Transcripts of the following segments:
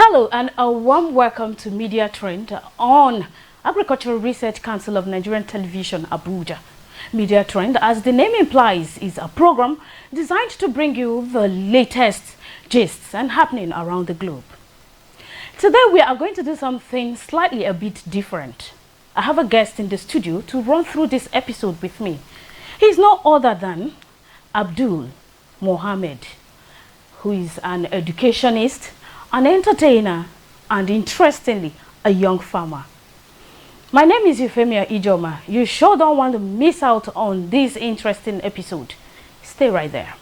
Hello and a warm welcome to Media Trend on Agricultural Research Council of Nigerian Television, Abuja. Media Trend, as the name implies, is a program designed to bring you the latest gists and happening around the globe. Today we are going to do something slightly a bit different. I have a guest in the studio to run through this episode with me. He is no other than Abdul Muhammad, who is an educationist, an entertainer, and interestingly, a young farmer. My name is Euphemia Ijoma. You sure don't want to miss out on this interesting episode. Stay right there.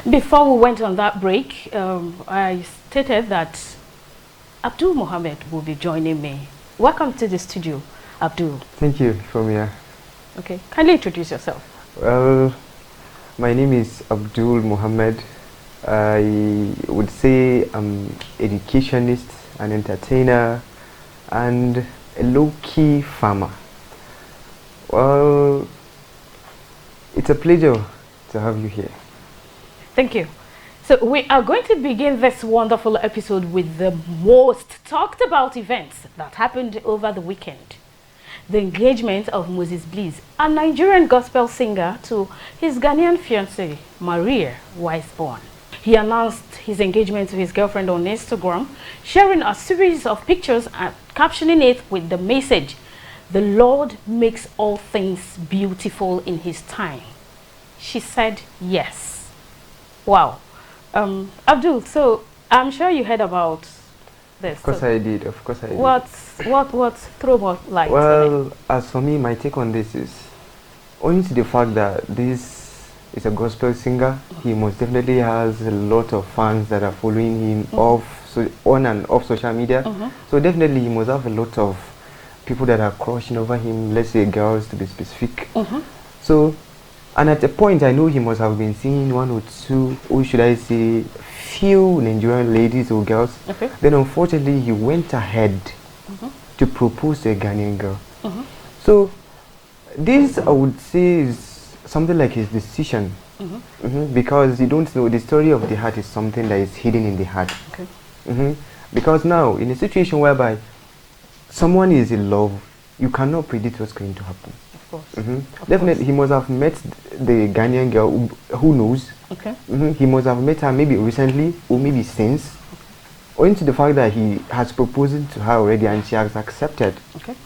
Before we went on that break, I stated that Abdul Muhammad will be joining me. Welcome to the studio, Abdul. Thank you, Euphemia. Okay, kindly introduce yourself. Well, my name is Abdul Muhammad. I would say I'm educationist, an entertainer, and a low-key farmer. Well, it's a pleasure to have you here. Thank you. So we are going to begin this wonderful episode with the most talked about events that happened over the weekend. The engagement of Moses Bliss, a Nigerian gospel singer, to his Ghanaian fiancée, Maria Wiseborn. He announced his engagement to his girlfriend on Instagram, sharing a series of pictures and captioning it with the message, "The Lord makes all things beautiful in his time." She said yes. Wow. Abdul, so I'm sure you heard about this. Of course I did, of course I did. What's throw more light? Well, as for me, my take on this is owing to the fact that this is a gospel singer, he most definitely has a lot of fans that are following him on and off social media. So definitely he must have a lot of people that are crushing over him, let's say girls to be specific. So, and at a point, I know he must have been seeing one or two, or should I say, few Nigerian ladies or girls. Then unfortunately, he went ahead to propose to a Ghanaian girl. So, this I would say is something like his decision. Because you don't know, the story of the heart is something that is hidden in the heart. Because now, in a situation whereby someone is in love, you cannot predict what's going to happen. Definitely, he must have met the Ghanaian girl, who knows. He must have met her maybe recently or maybe since. Owing to the fact that he has proposed to her already and she has accepted.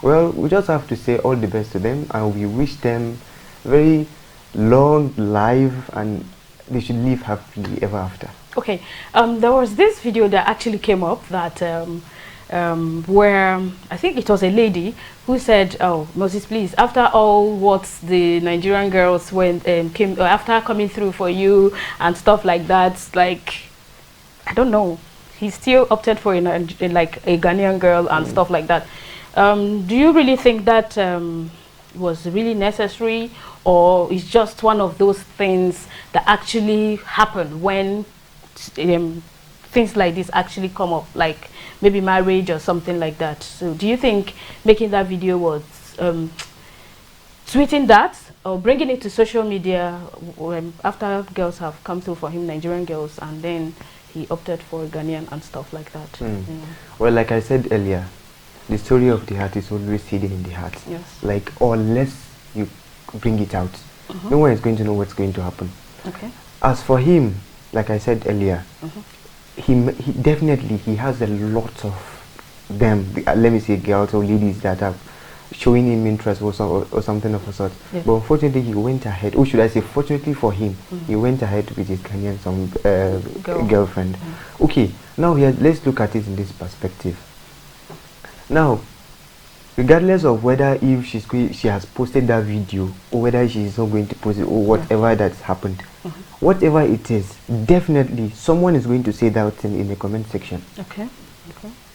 Well, we just have to say all the best to them and we wish them very long life and they should live happily ever after. Okay, there was this video that actually came up that where I think it was a lady who said, "Oh, Moses, please, after all what the Nigerian girls came after coming through for you and stuff like that, like I don't know, he still opted for like a Ghanaian girl and stuff like that." Do you really think that was really necessary, or is just one of those things that actually happen when things like this actually come up, like maybe marriage or something like that? So do you think making that video was tweeting that or bringing it to social media after girls have come through for him, Nigerian girls, and then he opted for Ghanaian and stuff like that. Well, like I said earlier, the story of the heart is always hidden in the heart. Yes. Like, unless you bring it out, no one is going to know what's going to happen. Okay. As for him, like I said earlier, he definitely has a lot of them, let me say girls or ladies that are showing him interest or something of a sort. Yeah. But unfortunately he went ahead, or should I say fortunately for him, he went ahead with his Ghanaian girlfriend. Okay, now let's look at it in this perspective. Now, regardless of whether if she has posted that video or whether she is not going to post it or whatever that's happened, whatever it is, definitely someone is going to say that thing in the comment section. Okay.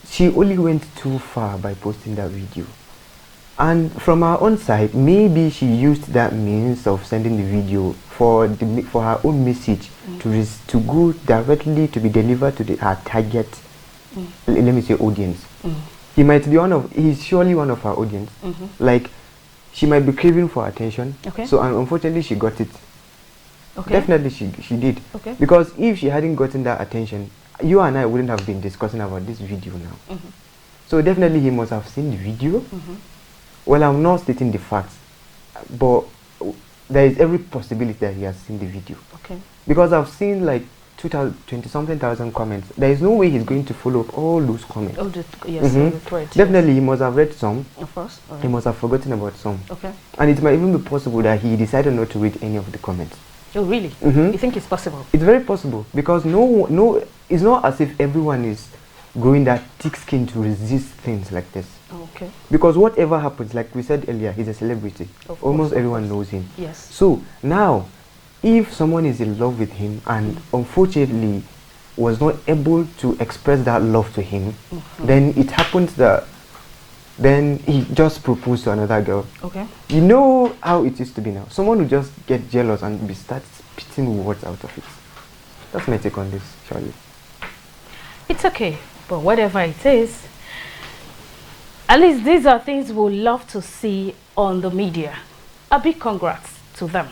She only went too far by posting that video. And from her own side, maybe she used that means of sending the video for her own message to go directly to be delivered to her target, let me say audience. He might be he's surely one of her audience. Like, she might be craving for attention. So unfortunately she got it. Definitely she did. Because if she hadn't gotten that attention, you and I wouldn't have been discussing about this video now. So definitely he must have seen the video. Well, I'm not stating the facts, but there is every possibility that he has seen the video. Because I've seen like 20-something thousand comments. There is no way he's going to follow up all those comments. Definitely he must have read some. Of course. He must have forgotten about some. And it might even be possible that he decided not to read any of the comments. Oh, really? You think it's possible? It's very possible, because no, it's not as if everyone is growing that thick skin to resist things like this. Because whatever happens, like we said earlier, he's a celebrity. Almost everyone knows him. So now, if someone is in love with him and unfortunately was not able to express that love to him, then it happens that then he just proposed to another girl. You know how it used to be now. Someone will just get jealous and start spitting words out of it. That's my take on this, Charlie. It's okay, but whatever it is, at least these are things we'll love to see on the media. A big congrats to them.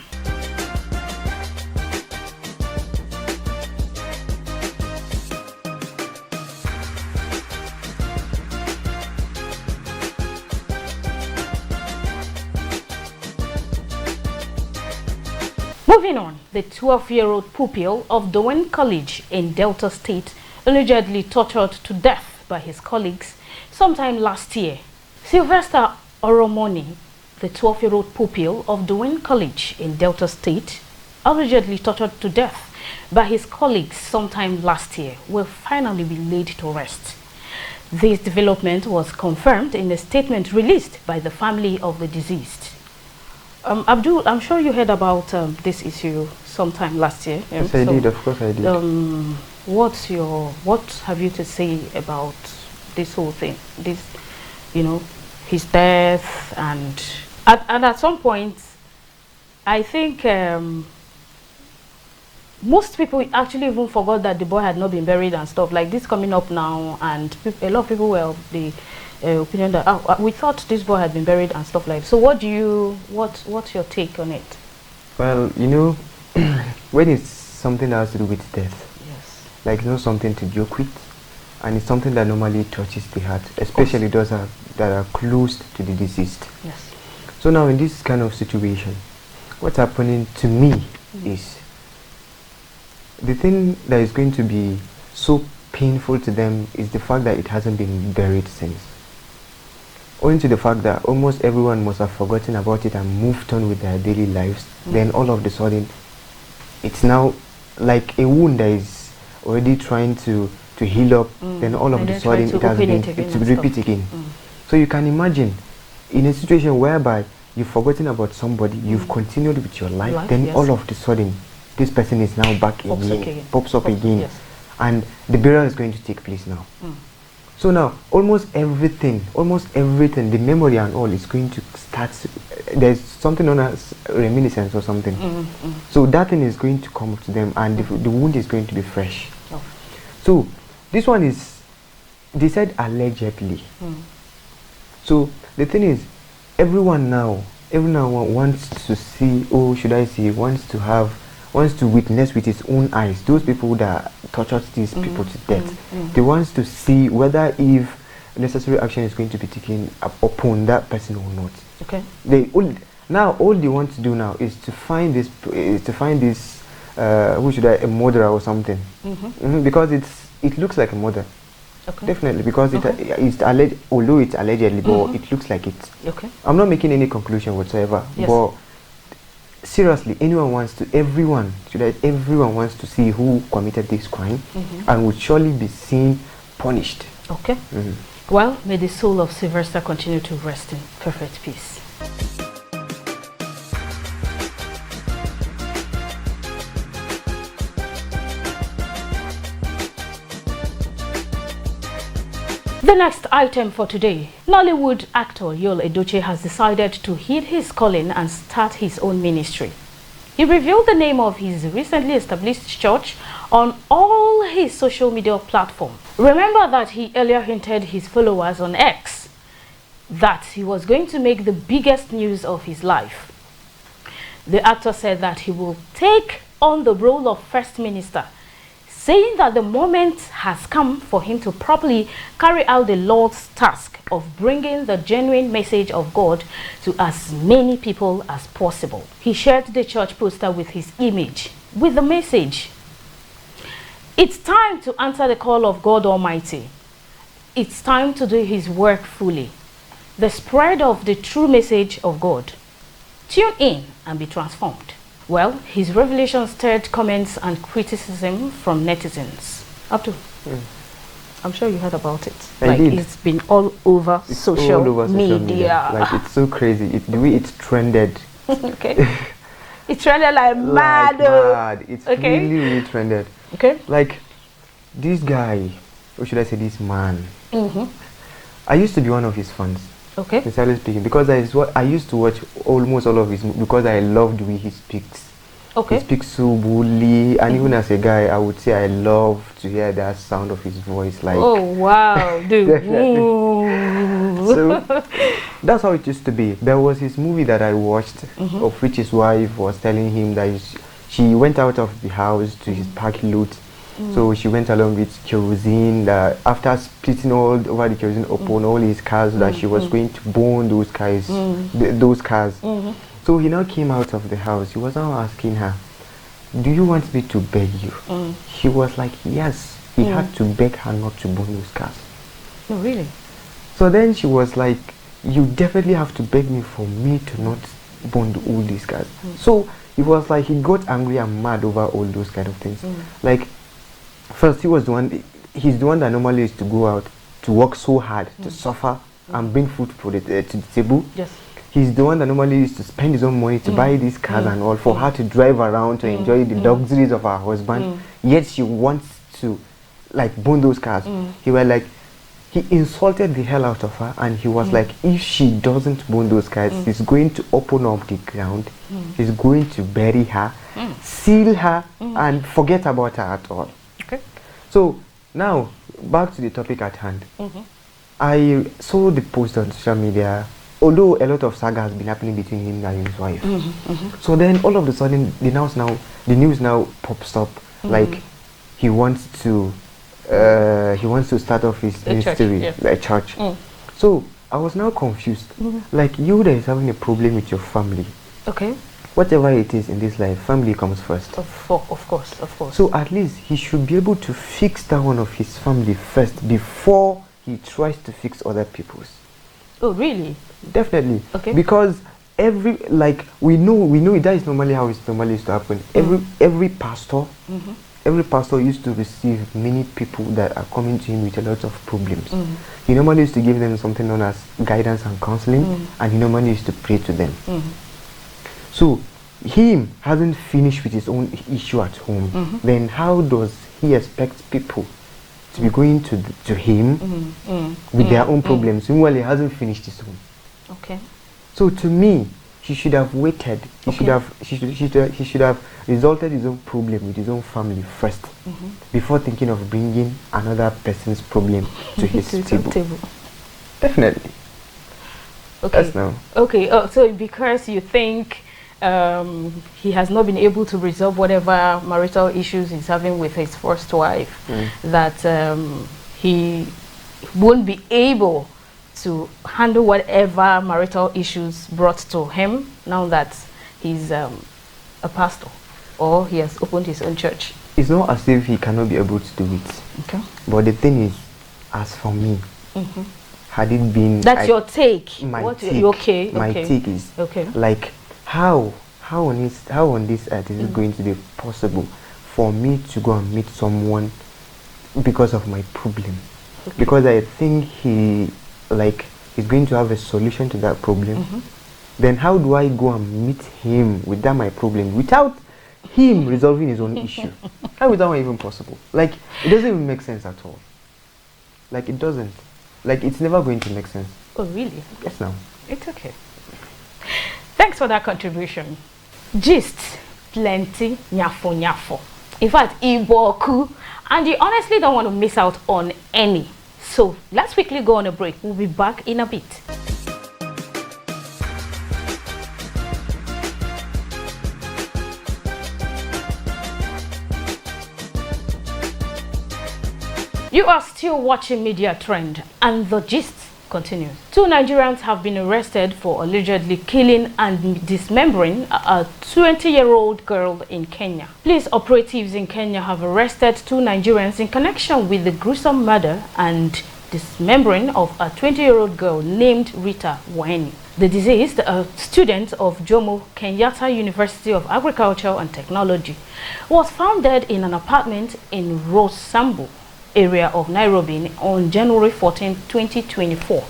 Moving on, the 12-year-old pupil of Dowen College in Delta State allegedly tortured to death by his colleagues sometime last year. Sylvester Oram, the 12-year-old pupil of Dowen College in Delta State, allegedly tortured to death by his colleagues sometime last year, will finally be laid to rest. This development was confirmed in a statement released by the family of the deceased. Abdul, I'm sure you heard about this issue sometime last year. Yes, I did. Of course, I did. What have you to say about this whole thing? This, his death, and at some point, I think most people actually even forgot that the boy had not been buried and stuff like this coming up now, and a lot of people were of the opinion that we thought this boy had been buried and stuff like that. So what's your take on it? Well, when it's something that has to do with death, like it's not something to joke with, and it's something that normally touches the heart, especially those that are close to the deceased. So now in this kind of situation, what's happening to me is the thing that is going to be so painful to them is the fact that it hasn't been buried since. Owing to the fact that almost everyone must have forgotten about it and moved on with their daily lives, then all of a sudden, it's now like a wound that is already trying to heal up, then all of a sudden it has been to repeat again. So you can imagine, in a situation whereby you've forgotten about somebody, you've continued with your life, then all of a sudden, this person is now back again, pops up again, and the burial is going to take place now. So now, almost everything, the memory and all is going to start, there's something known as reminiscence or something. So that thing is going to come to them, and the wound is going to be fresh. So this one is, they said allegedly. So the thing is, everyone now everyone wants to see, oh, should I say, wants to witness with his own eyes. Those people that tortured these people to death, they want to see whether if necessary action is going to be taken upon that person or not. Okay. All they want to do now is to find this, a murderer or something, because it looks like a murder. Okay. Definitely, because it's alleged, although it's allegedly, but it looks like it. Okay. I'm not making any conclusion whatsoever, but seriously, everyone wants to see who committed this crime and would surely be seen punished. Okay. Well, may the soul of Sylvester continue to rest in perfect peace. The next item for today, Nollywood actor Yoluch has decided to heed his calling and start his own ministry. He revealed the name of his recently established church on all his social media platforms. Remember that he earlier hinted his followers on X that he was going to make the biggest news of his life. The actor said that he will take on the role of First Minister, saying that the moment has come for him to properly carry out the Lord's task of bringing the genuine message of God to as many people as possible. He shared the church poster with his image, with the message, "It's time to answer the call of God Almighty. It's time to do His work fully. The spread of the true message of God. Tune in and be transformed." Well, his revelation stirred comments and criticism from netizens. Abdul, I'm sure you heard about it. I did. It's been all over social media. Like, it's so crazy. The way it's trended. Okay. It trended like mad. Mad. It's really trended. Okay. Like, this guy, or should I say this man, I used to be one of his fans. Okay. Sincerely speaking, because I used to watch almost all of his movies because I loved the way he speaks. Okay. He speaks so boldly, and even as a guy, I would say I love to hear that sound of his voice. Like, oh wow, dude. So that's how it used to be. There was his movie that I watched, of which his wife was telling him that she went out of the house to his parking lot. So she went along with kerosene. After splitting all over the kerosene upon all his cars, that she was going to burn those cars. So he now came out of the house. He was now asking her, "Do you want me to beg you?" She was like, yes. He had to beg her not to burn those cars. No, really? So then she was like, "You definitely have to beg me for me to not burn all these cars." So he was like, he got angry and mad over all those kind of things. Like, first, he's the one that normally used to go out to work so hard, to suffer and bring food to the table. Yes. He's the one that normally used to spend his own money to buy these cars and all, for her to drive around to enjoy the luxuries of her husband. Yet she wants to, like, burn those cars. He insulted the hell out of her, and he was like, if she doesn't burn those cars, he's going to open up the ground, he's going to bury her, seal her, and forget about her at all. Okay. So now back to the topic at hand. I saw the post on social media, although a lot of saga has been happening between him and his wife. So then all of a sudden the news now pops up, like he wants to start off his ministry, a church. So I was now confused. Like, you that is having a problem with your family. Okay. Whatever it is in this life, family comes first. Of course. So at least he should be able to fix that one of his family first before he tries to fix other people's. Oh, really? Definitely. Okay. Because we know that is normally how it's normally used to happen. Every pastor used to receive many people that are coming to him with a lot of problems. He normally used to give them something known as guidance and counseling, and he normally used to pray to them. So him hasn't finished with his own issue at home. Then how does he expect people to be going to him with their own problems? Meanwhile, he hasn't finished his own. Okay. So to me, he should have waited. He should have resolved his own problem with his own family first, before thinking of bringing another person's problem to his table. Definitely. Okay. Yes, no. Okay. So because you think he has not been able to resolve whatever marital issues he's having with his first wife, that he won't be able to handle whatever marital issues brought to him now that he's a pastor or he has opened his own church. It's not as if he cannot be able to do it. Okay. But the thing is, as for me, had it been... That's your take. My take. Okay. My take is, like, how on this earth is it going to be possible for me to go and meet someone because of my problem? Because I think he's going to have a solution to that problem. Then how do I go and meet him with that my problem without him resolving his own issue? How is that even possible? Like, it doesn't even make sense at all. Like, it doesn't. Like, it's never going to make sense. Oh, really? Yes, now. It's okay. Thanks for that contribution. Gist, plenty, nyafo nyafo. In fact, iboku. And you honestly don't want to miss out on any. So, let's quickly go on a break. We'll be back in a bit. You are still watching Media Trend, and the gist continues. 2 Nigerians have been arrested for allegedly killing and dismembering a 20-year-old girl in Kenya. Police operatives in Kenya have arrested 2 Nigerians in connection with the gruesome murder and dismembering of a 20-year-old girl named Rita Waeni. The deceased, a student of Jomo Kenyatta University of Agriculture and Technology, was found dead in an apartment in Rosambu area of Nairobi on January 14, 2024,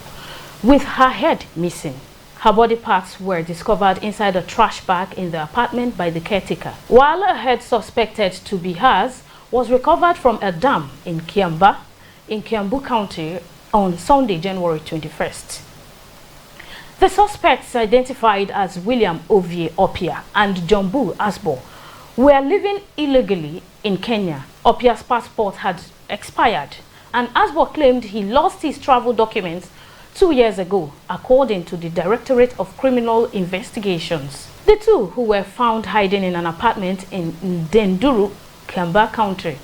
with her head missing. Her body parts were discovered inside a trash bag in the apartment by the caretaker, while her head suspected to be hers was recovered from a dam in Kiamba, in Kiambu County on Sunday, January 21st. The suspects, identified as William Ovie Opia and Jumbu Asbo, were living illegally in Kenya. Opia's passport had expired, and Asbo claimed he lost his travel documents 2 years ago, according to the Directorate of Criminal Investigations. The 2, who were found hiding in an apartment in Denduru, Kiamba County,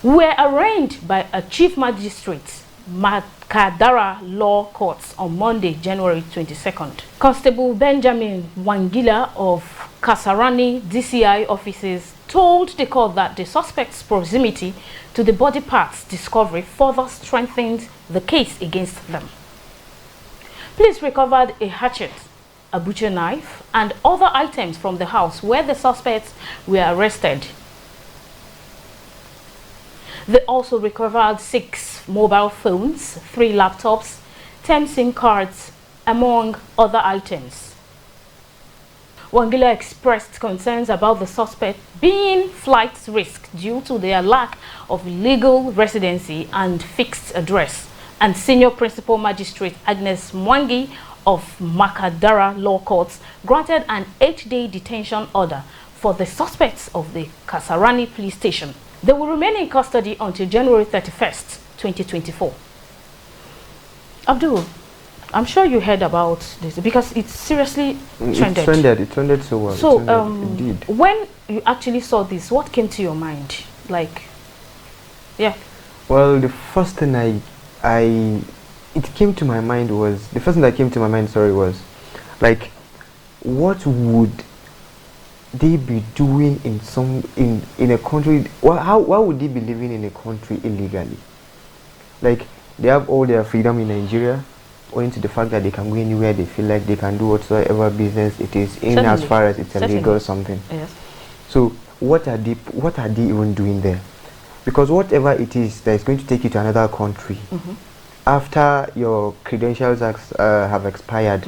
were arraigned by a chief magistrate, Makadara Law Courts, on Monday, January 22nd. Constable Benjamin Wangila of Kasarani DCI offices told the court that the suspect's proximity to the body parts discovery further strengthened the case against them. Police recovered a hatchet, a butcher knife, and other items from the house where the suspects were arrested. They also recovered 6 mobile phones, 3 laptops, 10 SIM cards, among other items. Wangila expressed concerns about the suspect being flight risk due to their lack of legal residency and fixed address, and Senior Principal Magistrate Agnes Mwangi of Makadara Law Courts granted an 8-day detention order for the suspects of the Kasarani police station. They will remain in custody until January 31st, 2024. Abdul, I'm sure you heard about this because it's seriously trended. It trended so well. So, indeed. When you actually saw this, what came to your mind? Like, yeah. Well, the first thing it came to my mind was, the first thing that came to my mind, was, like, what would they be doing in a country? Why would they be living in a country illegally? Like, they have all their freedom in Nigeria, owing to the fact that they can go anywhere they feel like, they can do whatsoever business it is in, as far as it's illegal or something. Yes. So what are they even doing there? Because whatever it is that is going to take you to another country, after your credentials have expired,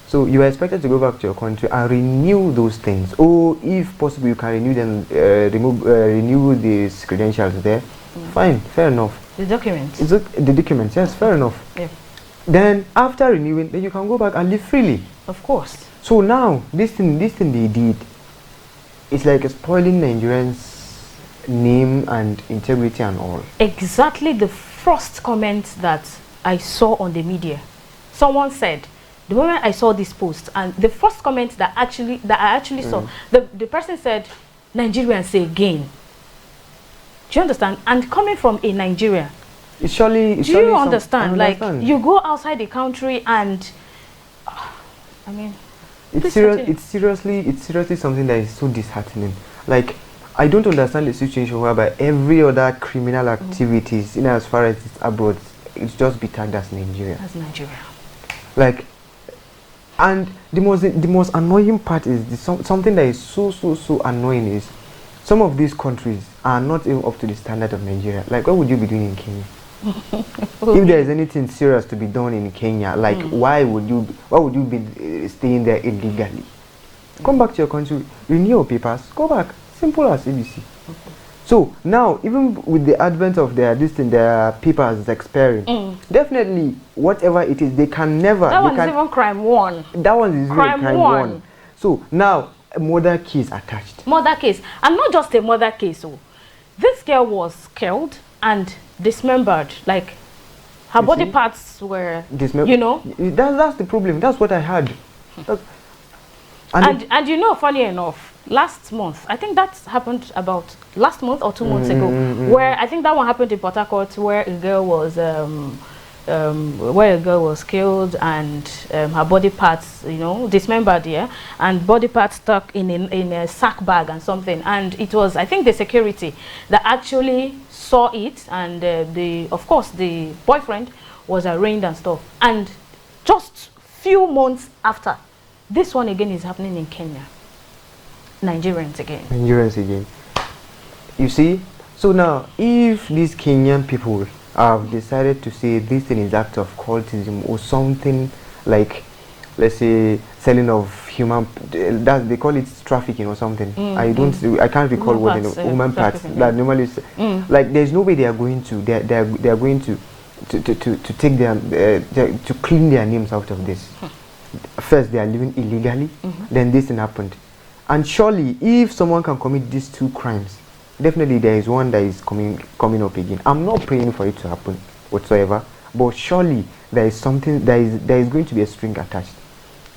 so you are expected to go back to your country and renew those things. Or if possible, you can renew them, renew these credentials there. Fine, fair enough. The documents. The documents, yes, fair enough. Yeah. Then after renewing, then you can go back and live freely. Of course. So now this thing they did, it's like spoiling Nigerians' name and integrity and all. Exactly the first comment that I saw on the media. Someone said The moment I saw this post, and the first comment that I actually saw, the person said, Nigerians say again. Do you understand? And coming from a Nigerian, do you understand? Like, you go outside the country and I mean, it's seriously something that is so disheartening. Like, I don't understand the situation whereby every other criminal activities, you know, as far as it's abroad, it's just be tagged as Nigeria. As Nigeria. Like, and the most annoying part is something that is so annoying is some of these countries are not even up to the standard of Nigeria. Like, what would you be doing in Kenya? If there is anything serious to be done in Kenya, like why would you be staying there illegally? Come back to your country, renew your papers, go back. Simple as ABC. So now, even with the advent of their papers is expiring, definitely whatever it is, they can never. That one is even crime one. That one is really crime one. So now, a murder case attached. Murder case, and not just a murder case. Oh, this girl was killed and dismembered. Like, her body parts were, you know. That's the problem. That's what I heard. And you know, funny enough, last month, I think that happened about last month or 2 months ago, where I think that one happened in Port Harcourt, where a girl was killed and her body parts, you know, dismembered, and body parts stuck in a sack bag and something. And it was, I think, the security that actually saw it, and of course the boyfriend was arraigned and stuff. And just few months after, this one again is happening in Kenya. Nigerians again. You see? So now, if these Kenyan people have decided to say this thing is act of cultism or something like, let's say, selling of human, that they call it trafficking or something. I can't recall what the woman parts that normally like, there's no way they are going to they are going to take to clean their names out of this. First, they are living illegally, then this thing happened. And surely, if someone can commit these two crimes, definitely there is one that is coming up again. I'm not praying for it to happen whatsoever, but surely there is something, there is going to be a string attached.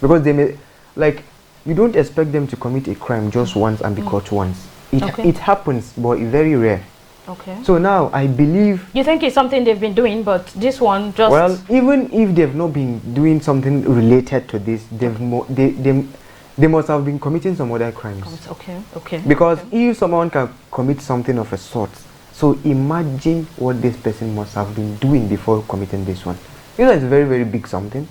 Because they may, like, you don't expect them to commit a crime just once and be caught once. It happens, but it's very rare. Okay. So now, I believe... You think it's something they've been doing, but this one just... Well, even if they've not been doing something related to this, they must have been committing some other crimes. Okay. Because if someone can commit something of a sort, so imagine what this person must have been doing before committing this one. You know, it's a very, very big something.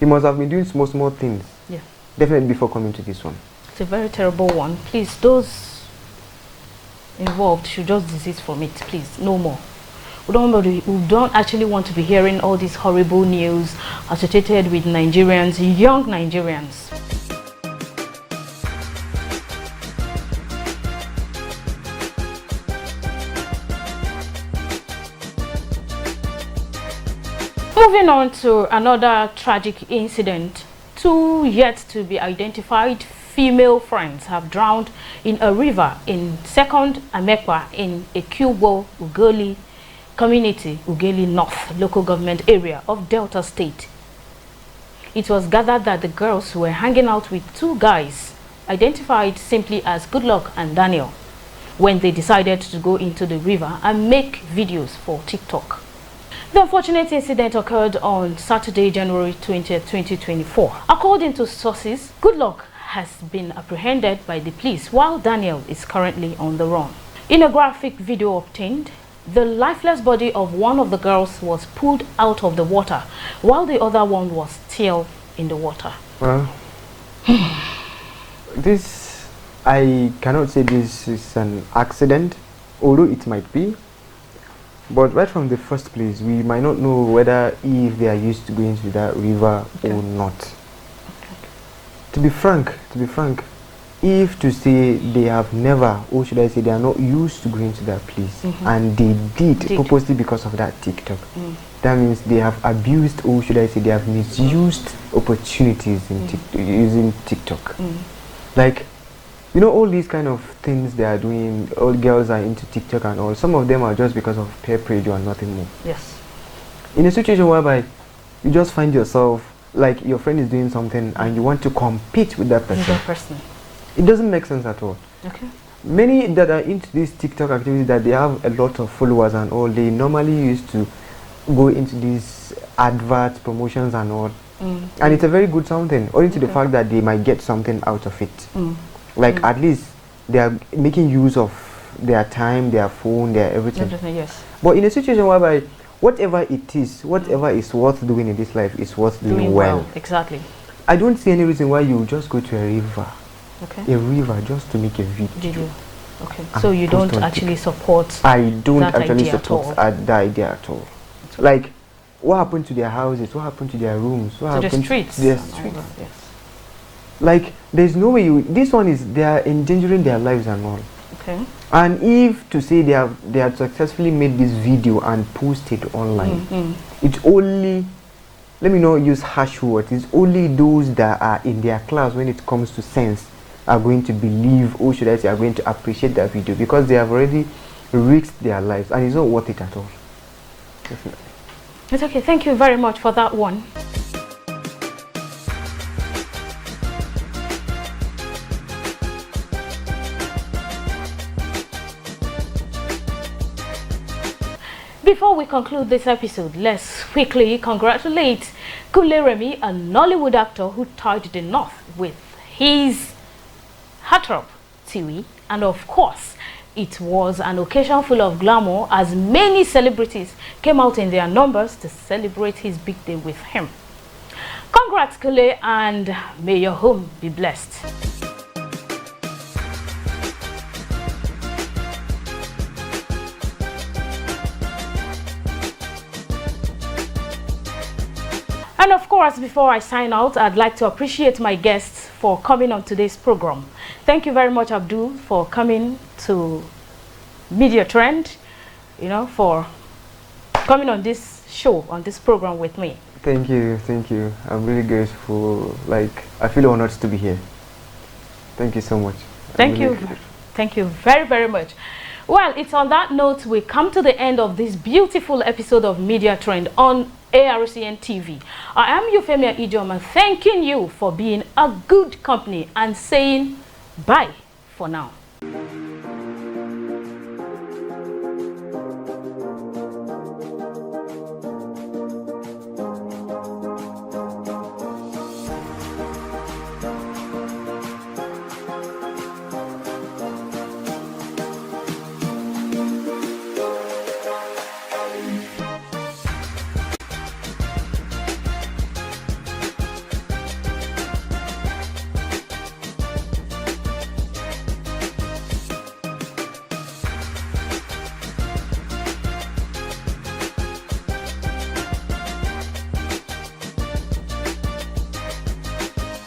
He must have been doing small things. Yeah. Definitely before coming to this one. It's a very terrible one. Please, those involved should just desist from it, please. No more. We don't actually want to be hearing all this horrible news associated with Nigerians, young Nigerians. Moving on to another tragic incident. Two yet to be identified female friends have drowned in a river in Second Amekwa in a Kubo Ugoli community, Ugeli North local government area of Delta State. It was gathered that the girls were hanging out with two guys identified simply as Goodluck and Daniel when they decided to go into the river and make videos for TikTok. The unfortunate incident occurred on Saturday, January 20th, 2024. According to sources, Goodluck has been apprehended by the police while Daniel is currently on the run. In a graphic video obtained, the lifeless body of one of the girls was pulled out of the water while the other one was still in the water. Well, this, I cannot say this is an accident, although it might be. But right from the first place, we might not know whether if they are used to going to that river or not. To be frank, if to say they have never, or should I say they are not used to going to that place, and they did purposely because of that TikTok, that means they have abused, or should I say they have misused opportunities in using TikTok. Like, you know, all these kind of things they are doing, all girls are into TikTok and all, some of them are just because of peer pressure and nothing more. Yes. In a situation whereby you just find yourself like your friend is doing something and you want to compete with that person. It doesn't make sense at all. Okay. Many that are into this TikTok activity, that they have a lot of followers and all, they normally used to go into these adverts, promotions and all. And it's a very good something, owing to the fact that they might get something out of it. Like at least they are making use of their time, their phone, their everything. Yes. But in a situation whereby whatever it is, whatever is worth doing in this life is worth doing well. Exactly. I don't see any reason why you just go to a river. Okay. A river just to make a video. Okay. So you don't actually support. I don't actually support that idea at all. Like, what happened to their houses? What happened to their rooms? What happened to the streets? To their streets? Yes. Like, there's no way this one is, they are endangering their lives and all. Okay. And if to say they have successfully made this video and posted online, it's only, let me not use harsh words, it's only those that are in their class when it comes to sense are going to believe, or should I say, are going to appreciate that video, because they have already risked their lives and it's not worth it at all. Definitely. It's okay. Thank you very much for that one. Before we conclude this episode, let's quickly congratulate K Remy, a Nollywood actor who tied the knot with his heartthrob, Tiwi, and of course, it was an occasion full of glamour as many celebrities came out in their numbers to celebrate his big day with him. Congrats, K, and may your home be blessed. And of course, before I sign out, I'd like to appreciate my guests for coming on today's program. Thank you very much, Abdul, for coming to Media Trend, for coming on this show, on this program with me. Thank you. I'm really grateful. Like, I feel honored to be here. Thank you so much. Thank you. Thank you very, very much. Well, it's on that note we come to the end of this beautiful episode of Media Trend on ARCN TV. I am Euphemia Ijoma, thanking you for being a good company and saying bye for now.